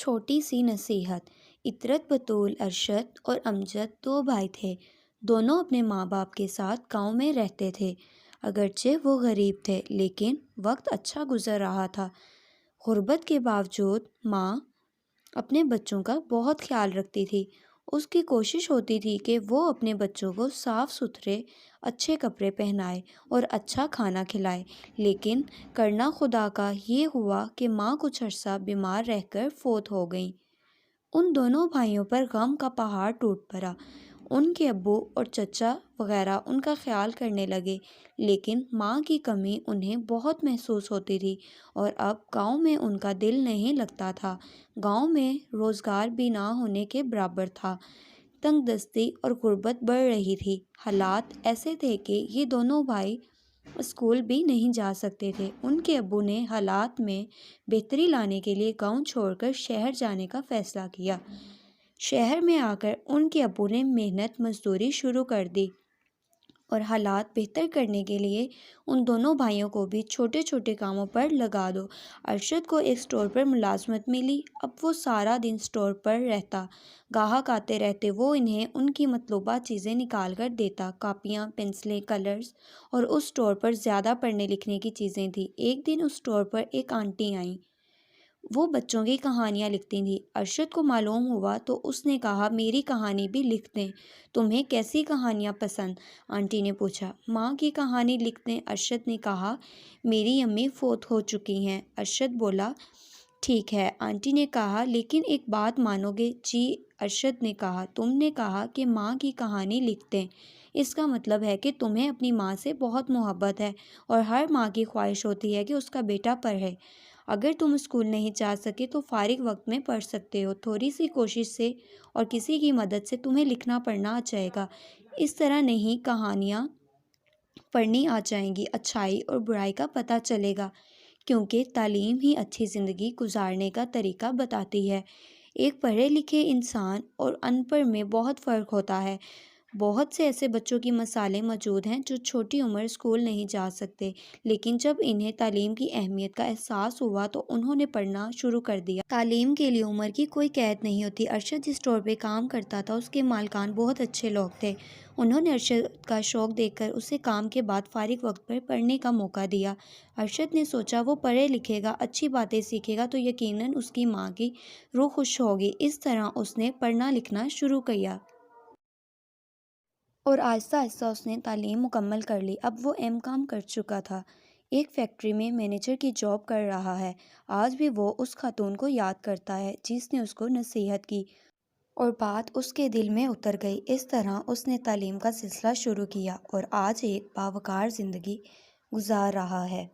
چھوٹی سی نصیحت۔ اطرت، بطول، ارشد اور امجد 2 بھائی تھے۔ دونوں اپنے ماں باپ کے ساتھ گاؤں میں رہتے تھے۔ اگرچہ وہ غریب تھے لیکن وقت اچھا گزر رہا تھا۔ غربت کے باوجود ماں اپنے بچوں کا بہت خیال رکھتی تھی۔ اس کی کوشش ہوتی تھی کہ وہ اپنے بچوں کو صاف ستھرے اچھے کپڑے پہنائے اور اچھا کھانا کھلائے، لیکن کرنا خدا کا یہ ہوا کہ ماں کچھ عرصہ بیمار رہ کر فوت ہو گئیں۔ ان دونوں بھائیوں پر غم کا پہاڑ ٹوٹ پڑا۔ ان کے ابو اور چچا وغیرہ ان کا خیال کرنے لگے، لیکن ماں کی کمی انہیں بہت محسوس ہوتی تھی اور اب گاؤں میں ان کا دل نہیں لگتا تھا۔ گاؤں میں روزگار بھی نہ ہونے کے برابر تھا۔ تنگ دستی اور غربت بڑھ رہی تھی۔ حالات ایسے تھے کہ یہ دونوں بھائی اسکول بھی نہیں جا سکتے تھے۔ ان کے ابو نے حالات میں بہتری لانے کے لیے گاؤں چھوڑ کر شہر جانے کا فیصلہ کیا۔ شہر میں آ کر ان کے ابو نے محنت مزدوری شروع کر دی اور حالات بہتر کرنے کے لیے ان دونوں بھائیوں کو بھی چھوٹے چھوٹے کاموں پر لگا دو۔ ارشد کو ایک اسٹور پر ملازمت ملی۔ اب وہ سارا دن اسٹور پر رہتا۔ گاہک آتے رہتے، وہ انہیں ان کی مطلوبہ چیزیں نکال کر دیتا۔ کاپیاں، پنسلیں، کلرز اور اس اسٹور پر زیادہ پڑھنے لکھنے کی چیزیں تھیں۔ ایک دن اس اسٹور پر ایک آنٹی آئیں۔ وہ بچوں کی کہانیاں لکھتی تھیں۔ ارشد کو معلوم ہوا تو اس نے کہا، میری کہانی بھی لکھ دیں۔ تمہیں کیسی کہانیاں پسند؟ آنٹی نے پوچھا۔ ماں کی کہانی لکھ دیں، ارشد نے کہا۔ میری امی فوت ہو چکی ہیں، ارشد بولا۔ ٹھیک ہے، آنٹی نے کہا، لیکن ایک بات مانو گے؟ جی، ارشد نے کہا۔ تم نے کہا کہ ماں کی کہانی لکھ دیں، اس کا مطلب ہے کہ تمہیں اپنی ماں سے بہت محبت ہے اور ہر ماں کی خواہش ہوتی ہے کہ اس کا بیٹا پڑھے۔ اگر تم اسکول نہیں جا سکے تو فارغ وقت میں پڑھ سکتے ہو۔ تھوڑی سی کوشش سے اور کسی کی مدد سے تمہیں لکھنا پڑھنا آ جائے گا۔ اس طرح نہیں، کہانیاں پڑھنی آ جائیں گی، اچھائی اور برائی کا پتہ چلے گا، کیونکہ تعلیم ہی اچھی زندگی گزارنے کا طریقہ بتاتی ہے۔ ایک پڑھے لکھے انسان اور ان پڑھ میں بہت فرق ہوتا ہے۔ بہت سے ایسے بچوں کی مثالیں موجود ہیں جو چھوٹی عمر اسکول نہیں جا سکتے، لیکن جب انہیں تعلیم کی اہمیت کا احساس ہوا تو انہوں نے پڑھنا شروع کر دیا۔ تعلیم کے لیے عمر کی کوئی قید نہیں ہوتی۔ ارشد جس اسٹور پہ کام کرتا تھا، اس کے مالکان بہت اچھے لوگ تھے۔ انہوں نے ارشد کا شوق دیکھ کر اسے کام کے بعد فارغ وقت پر پڑھنے کا موقع دیا۔ ارشد نے سوچا، وہ پڑھے لکھے گا، اچھی باتیں سیکھے گا تو یقیناً اس کی ماں کی روح خوش ہوگی۔ اس طرح اس نے پڑھنا لکھنا شروع کیا اور آہستہ آہستہ اس نے تعلیم مکمل کر لی۔ اب وہ M.Com کر چکا تھا، ایک فیکٹری میں مینیجر کی جاب کر رہا ہے۔ آج بھی وہ اس خاتون کو یاد کرتا ہے جس نے اس کو نصیحت کی اور بات اس کے دل میں اتر گئی۔ اس طرح اس نے تعلیم کا سلسلہ شروع کیا اور آج ایک باوقار زندگی گزار رہا ہے۔